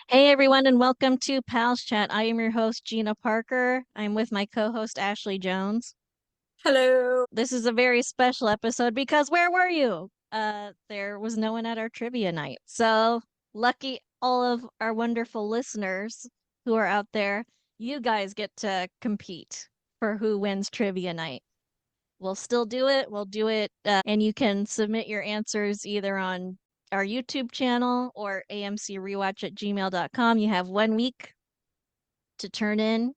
Hey everyone, and welcome to Pals Chat. I am your host, Gina Parker. I'm with my co-host, Ashley Jones. Hello. This is a very special episode because where were you? There was no one at our trivia night. So lucky all of our wonderful listeners who are out there, you guys get to compete for who wins trivia night. We'll still do it. We'll do it, and you can submit your answers either on our YouTube channel or amcrewatch@gmail.com. You have 1 week to turn in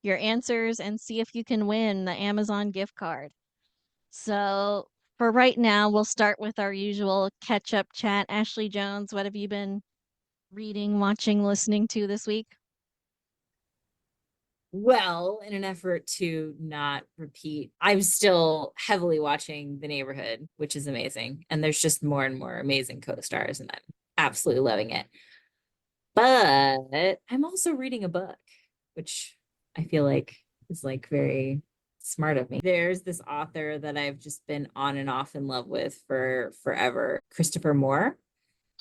your answers and see if you can win the Amazon gift card. So, for right now, we'll start with our usual catch up chat. Ashley Jones, what have you been reading, watching, listening to this week? Well, in an effort to not repeat, I'm still heavily watching The Neighborhood, which is amazing. And there's just more and more amazing co-stars, and I'm absolutely loving it. But I'm also reading a book, which I feel like is like very smart of me. There's this author that I've just been on and off in love with for forever, Christopher Moore.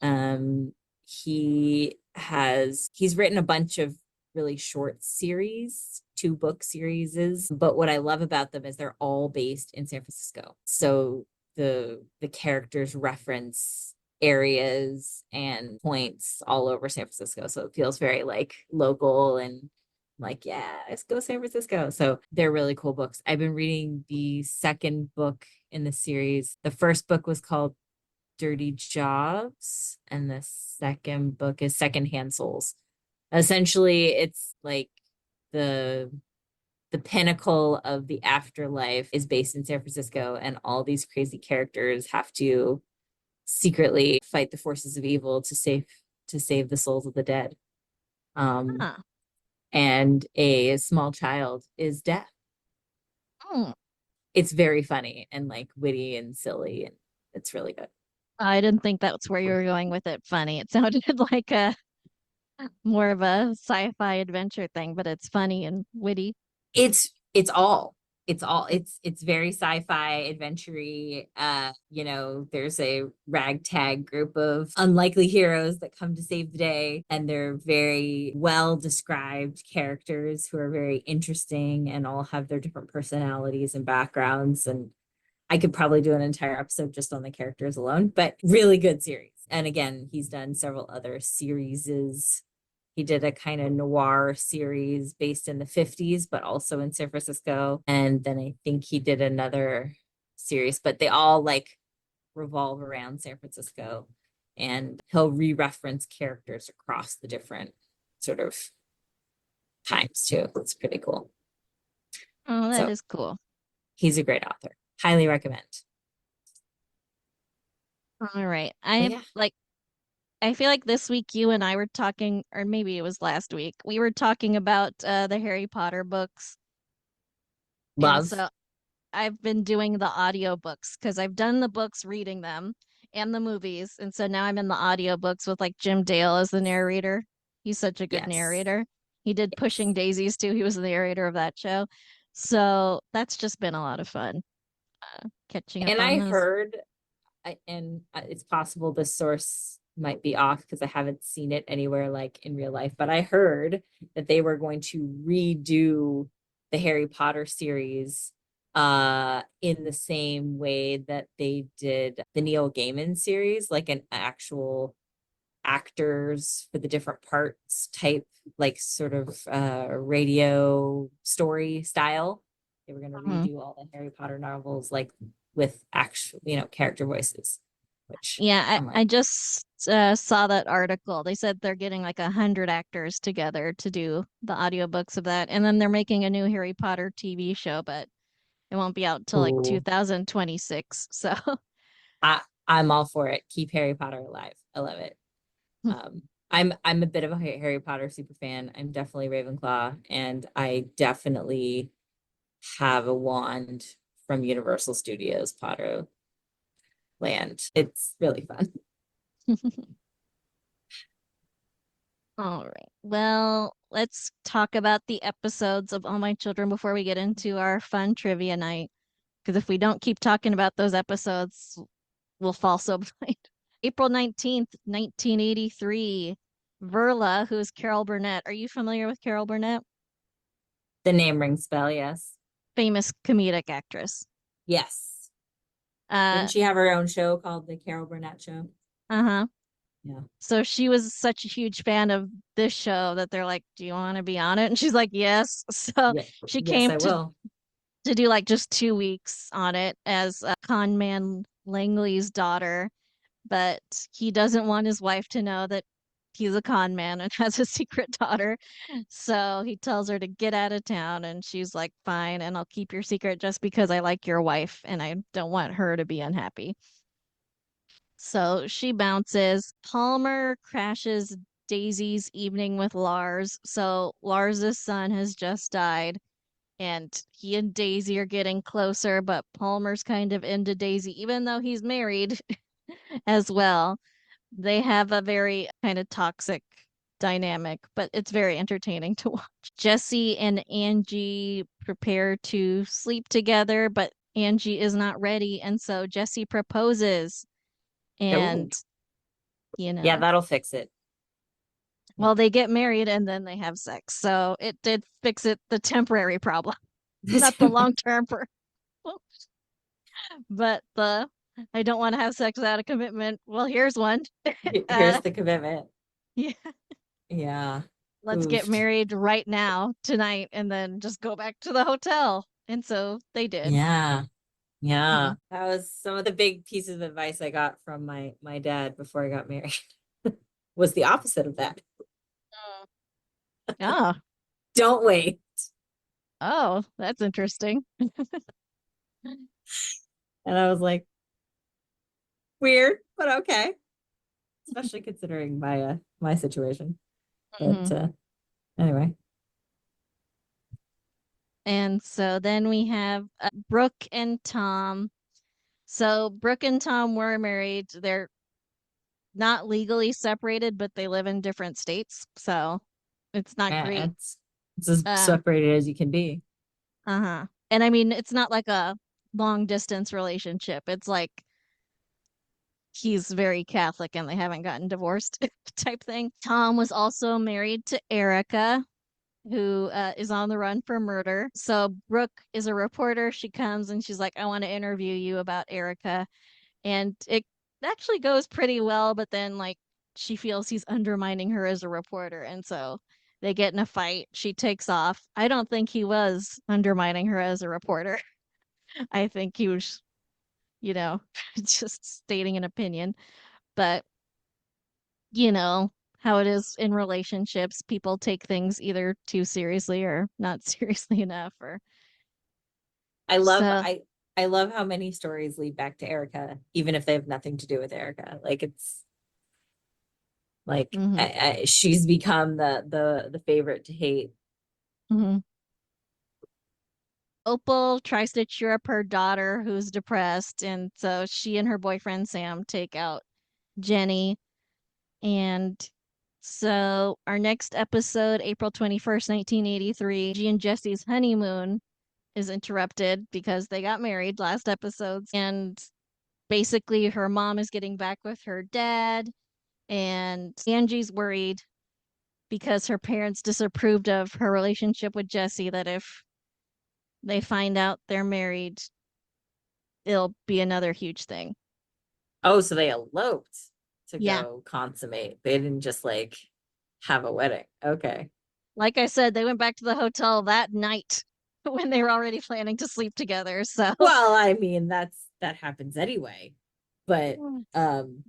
Um, he's written a bunch of really short series, 2 book series, but what I love about them is they're all based in San Francisco. So the characters reference areas and points all over San Francisco. So it feels very like local and like, yeah, let's go San Francisco. So they're really cool books. I've been reading the second book in the series. The first book was called Dirty Jobs, and the second book is Secondhand Souls. Essentially, it's like the the pinnacle of the afterlife is based in San Francisco, and all these crazy characters have to secretly fight the forces of evil to save the souls of the dead. Um, Huh. and a small child is dead. Hmm. It's very funny and like witty and silly, and it's really good. I didn't think that's where you were going with it. Funny. It sounded like a more of a sci-fi adventure thing, but it's funny and witty. It's very sci-fi adventure-y. There's a ragtag group of unlikely heroes that come to save the day, and they're very well described characters who are very interesting and all have their different personalities and backgrounds. And I could probably do an entire episode just on the characters alone, but really good series. And again, he's done several other series. He did a kind of noir series based in the 50s, but also in San Francisco. And then I think he did another series, but they all like revolve around San Francisco. And he'll re-reference characters across the different sort of times too. It's pretty cool. Oh, that So is cool. he's a great author. Highly recommend. All right. But yeah, I feel like this week you and I were talking, or maybe it was last week, we were talking about the Harry Potter books. And love. so I've been doing the audiobooks because I've done the books reading them and the movies. And so now I'm in the audiobooks with like Jim Dale as the narrator. He's such a good Yes. narrator. He did Yes. Pushing Daisies too. He was the narrator of that show. So that's just been a lot of fun catching up And on I those. heard, and it's possible the source might be off because I haven't seen it anywhere like in real life, but I heard that they were going to redo the Harry Potter series in the same way that they did the Neil Gaiman series, like an actual actors for the different parts type, like sort of radio story style. They were going to Mhm. redo all the Harry Potter novels like with actual, character voices, which Yeah, I'm I like, just saw that article. They said they're getting like 100 actors together to do the audiobooks of that. And then they're making a new Harry Potter TV show, but it won't be out till like ooh, 2026. So I I'm all for it. Keep Harry Potter alive. I love it. I'm a bit of a Harry Potter super fan. I'm definitely Ravenclaw, and I definitely have a wand from Universal Studios Potter Land. It's really fun. all right. Well, let's talk about the episodes of All My Children before we get into our fun trivia night. Because if we don't keep talking about those episodes, we'll fall so behind. April 19th, 1983, Verla, who's Carol Burnett. Are you familiar with Carol Burnett? The name rings bell, yes. Famous comedic actress. Yes. Uh Didn't she have her own show called The Carol Burnett Show? uh-huh. Yeah. So she was such a huge fan of this show that they're like, "Do you want to be on it?" And she's like, "Yes." So Yeah. she Yes, came I will. to do like just 2 weeks on it as con man Langley's daughter, but he doesn't want his wife to know that he's a con man and has a secret daughter. So he tells her to get out of town, and she's like, "Fine, and I'll keep your secret just because I like your wife and I don't want her to be unhappy." So she bounces. Palmer crashes Daisy's evening with Lars. So Lars's son has just died, and he and Daisy are getting closer, but Palmer's kind of into Daisy, even though he's married as well. They have a very kind of toxic dynamic, but it's very entertaining to watch. Jesse and Angie prepare to sleep together, but Angie is not ready, and so Jesse proposes, Oh, and you yeah, know, that'll fix it. Yeah. well, they get married and then they have sex. So it did fix it, the temporary problem, not the long term problem. But the I don't want to have sex without a commitment. Well, here's one. Here's uh, the commitment. yeah, Yeah. let's get Oof. married right now, tonight, and then just go back to the hotel. And so they did. Yeah. Yeah. Mhm. That was some of the big pieces of advice I got from my dad before I got married. Was the opposite of that. Oh, Don't wait. oh, that's interesting. And I was like, weird, but okay. Especially considering my situation. But Mhm. anyway. And so then we have Brooke and Tom. So Brooke and Tom were married. They're not legally separated, but they live in different states. So it's not great. It's as Um, separated as you can be. uh-huh. And I mean, it's not like a long distance relationship. It's like he's very Catholic and they haven't gotten divorced type thing. Tom was also married to Erica, who is on the run for murder. So Brooke is a reporter. She comes and she's like, "I want to interview you about Erica." And it actually goes pretty well, but then like she feels he's undermining her as a reporter, and so they get in a fight. She takes off. I don't think he was undermining her as a reporter. I think he was, you know, just stating an opinion. But you know how it is in relationships, people take things either too seriously or not seriously enough, or I love so. I I love how many stories lead back to Erica, even if they have nothing to do with Erica. Like it's like Mhm. she's become the favorite to hate. Mhm. Opal tries to cheer up her daughter who's depressed, and so she and her boyfriend Sam take out Jenny. And so our next episode, April 21st, 1983, G and Jesse's honeymoon is interrupted because they got married last episodes. And basically her mom is getting back with her dad, and Angie's worried because her parents disapproved of her relationship with Jesse, that if they find out they're married, it'll be another huge thing. Oh, so they eloped to Yeah. go consummate. They didn't just like have a wedding. Okay. Like I said, they went back to the hotel that night when they were already planning to sleep together. So, Well, I mean, that happens anyway. But um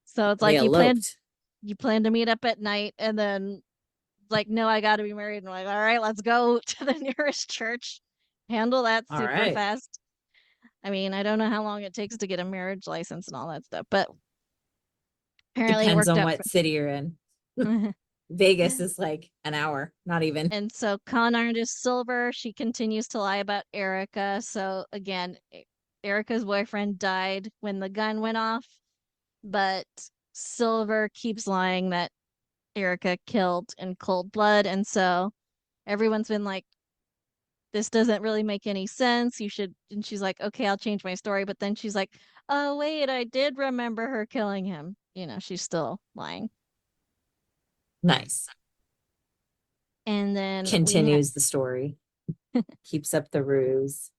so it's they like eloped. you plan to meet up at night, and then like, no, I got to be married. And I'm like, all right, let's go to the nearest church. Handle that All super right. fast. I mean, I don't know how long it takes to get a marriage license and all that stuff, but apparently it Depends worked on out what city you're in. for. Vegas is like an hour, not even. And so con artist Silver, she continues to lie about Erica. So again, Erica's boyfriend died when the gun went off, but Silver keeps lying that Erica killed in cold blood. And so everyone's been like, this doesn't really make any sense. You should. And she's like, okay, I'll change my story. But then she's like, oh, wait, I did remember her killing him. She's still lying. Nice. And then we have Continues the story. Keeps up the ruse.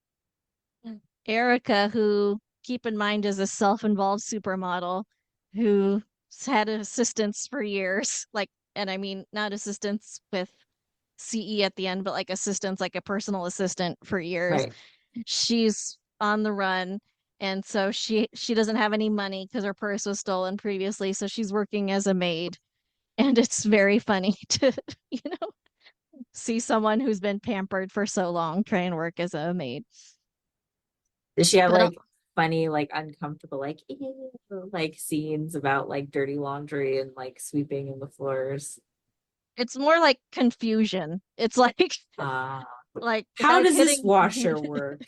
Erica, who, keep in mind, is a self-involved supermodel who's had assistants for years. Like, and I mean, not assistants with CE at the end, but like assistants, like a personal assistant for years. Right. She's on the run. And so she doesn't have any money because her purse was stolen previously. So she's working as a maid. And it's very funny to, you know, see someone who's been pampered for so long try and work as a maid. Does she have But like funny, like uncomfortable, like ew, like scenes about like dirty laundry and like sweeping in the floors? it's more like confusion. It's like Uh, like it's how like does this hitting washer work?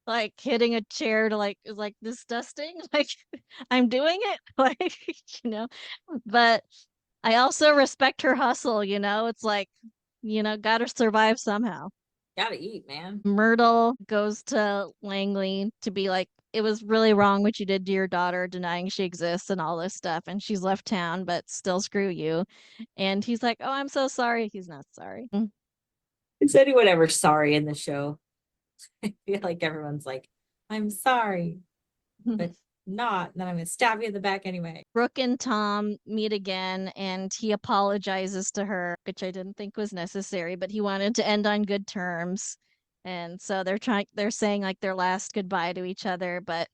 like hitting a chair to like is like this dusting like I'm doing it like you know. But I also respect her hustle, you know. It's like, you know, gotta survive somehow. Gotta eat, man. Myrtle goes to Langley to be like, it was really wrong what you did to your daughter, denying she exists and all this stuff. And she's left town, but still screw you. And he's like, oh, I'm so sorry. He's not sorry. Is anyone ever sorry in the show? I feel like everyone's like, I'm sorry, but not. And then I'm gonna stab you in the back anyway. Brooke and Tom meet again, and he apologizes to her, which I didn't think was necessary, but he wanted to end on good terms. And so they're saying like their last goodbye to each other, but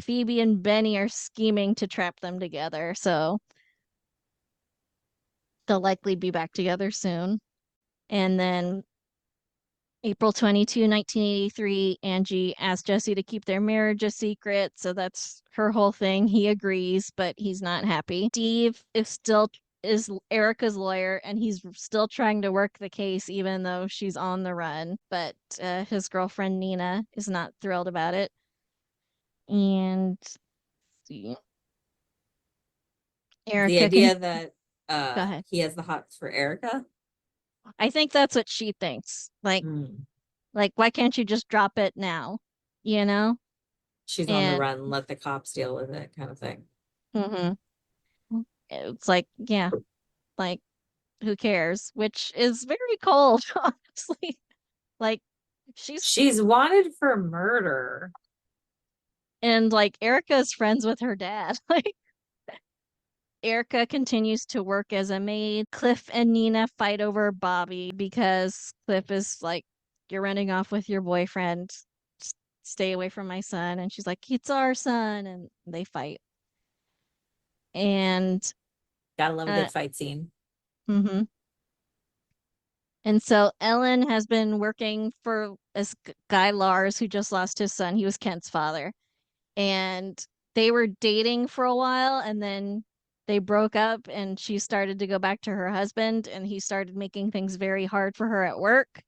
Phoebe and Benny are scheming to trap them together. So they'll likely be back together soon. And then April 22, 1983, Angie asks Jesse to keep their marriage a secret. So that's her whole thing. He agrees, but he's not happy. Steve is Erica's lawyer, and he's still trying to work the case even though she's on the run. But his girlfriend Nina is not thrilled about it. And see, The Erica can idea that go ahead. he has the hots for Erica. I think that's what she thinks. Hmm. Like why can't you just drop it now? You know? She's on the And run, let the cops deal with it, kind of thing. mhm. It's like, yeah, like who cares? Which is very cold, honestly. Like she's She's wanted for murder. and like Erica's friends with her dad. Like Erica continues to work as a maid. Cliff and Nina fight over Bobby because Cliff is like, you're running off with your boyfriend. Stay away from my son. And she's like, it's our son. And they fight. And Gotta love a uh, good fight scene. mhm. And so Ellen has been working for this guy Lars who just lost his son. He was Kent's father. And they were dating for a while and then they broke up and she started to go back to her husband and he started making things very hard for her at work.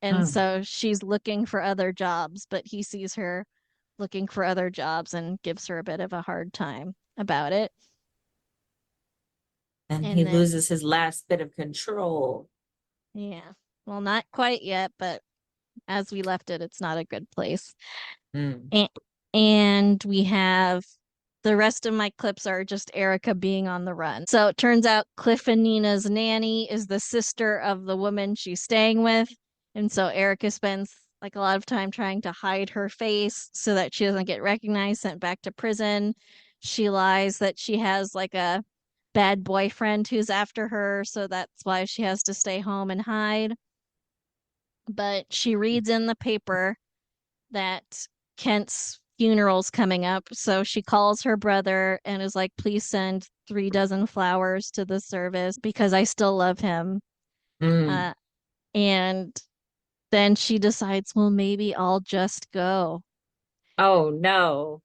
And Mm. so she's looking for other jobs, but he sees her looking for other jobs and gives her a bit of a hard time about it. And he And then, loses his last bit of control. yeah, well, not quite yet, but as we left it, it's not a good place. Mm. And, and we have the rest of my clips are just Erica being on the run. So it turns out Cliff and Nina's nanny is the sister of the woman she's staying with. And so Erica spends like a lot of time trying to hide her face so that she doesn't get recognized, sent back to prison. She lies that she has like a bad boyfriend who's after her, so that's why she has to stay home and hide. But she reads in the paper that Kent's funeral's coming up. So she calls her brother and is like, please send 3 dozen flowers to the service because I still love him. Mm. Uh, and then she decides, well, maybe I'll just go. Oh no,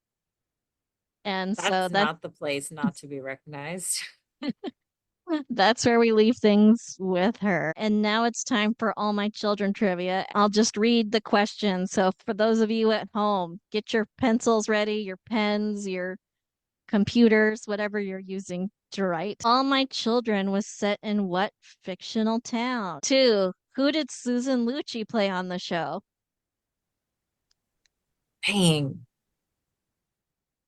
And so that's not the place not to be recognized. that's where we leave things with her. And now it's time for all my children trivia. I'll just read the questions. So for those of you at home, get your pencils ready, your pens, your computers, whatever you're using to write. All My Children was set in what fictional town? Two, who did Susan Lucci play on the show? Dang.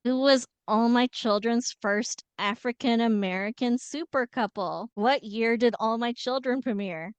Who was All My Children's first African American super couple? What year did All My Children premiere?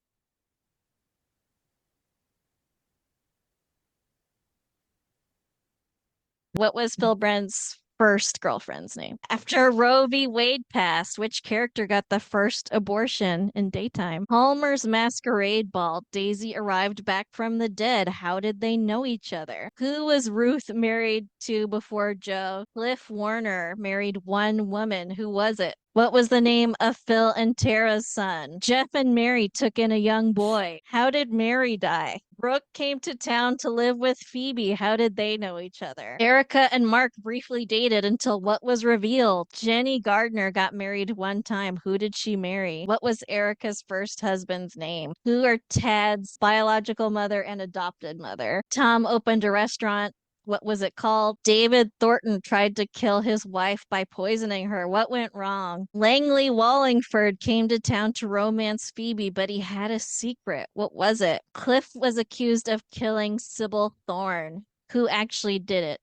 What was Phil Brent's first girlfriend's name? After Roe v. Wade passed, which character got the first abortion in daytime? Palmer's masquerade ball. Daisy arrived back from the dead. How did they know each other? Who was Ruth married to before Joe? Cliff Warner married one woman. Who was it? What was the name of Phil and Tara's son? Jeff and Mary took in a young boy. How did Mary die? Brooke came to town to live with Phoebe. How did they know each other? Erica and Mark briefly dated until what was revealed? Jenny Gardner got married one time. Who did she marry? What was Erica's first husband's name? Who are Tad's biological mother and adopted mother? Tom opened a restaurant. What was it called? David Thornton tried to kill his wife by poisoning her. What went wrong? Langley Wallingford came to town to romance Phoebe, but he had a secret. What was it? Cliff was accused of killing Sybil Thorne. Who actually did it?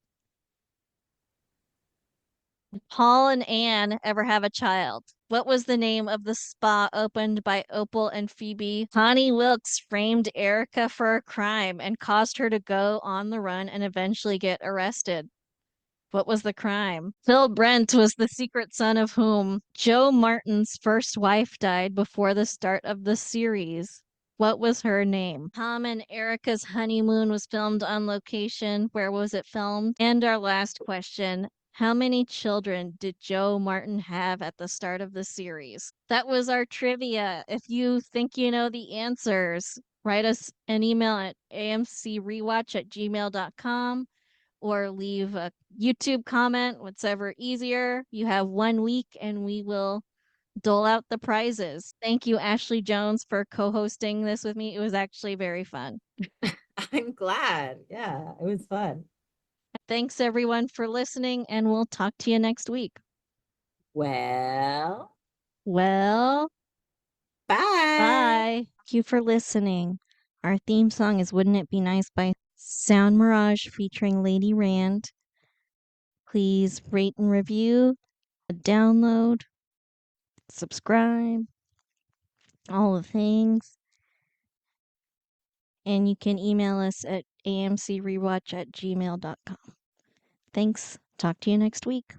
Did Paul and Anne ever have a child? What was the name of the spa opened by Opal and Phoebe? Connie Wilkes framed Erica for a crime and caused her to go on the run and eventually get arrested. What was the crime? Phil Brent was the secret son of whom? Joe Martin's first wife died before the start of the series. What was her name? Tom and Erica's honeymoon was filmed on location. Where was it filmed? And our last question. How many children did Joe Martin have at the start of the series? That was our trivia. If you think you know the answers, write us an email at amcrewatch@gmail.com or leave a YouTube comment, whatever easier. You have 1 week and we will dole out the prizes. Thank you, Ashley Jones, for co hosting this with me. It was actually very fun. I'm glad. Yeah, it was fun. Thanks, everyone, for listening, and we'll talk to you next week. Well, Well, bye. bye. Thank you for listening. Our theme song is Wouldn't It Be Nice by Sound Mirage featuring Lady Rand. Please rate and review, download, subscribe, all the things. And you can email us at amcrewatch@gmail.com. Thanks. Talk to you next week.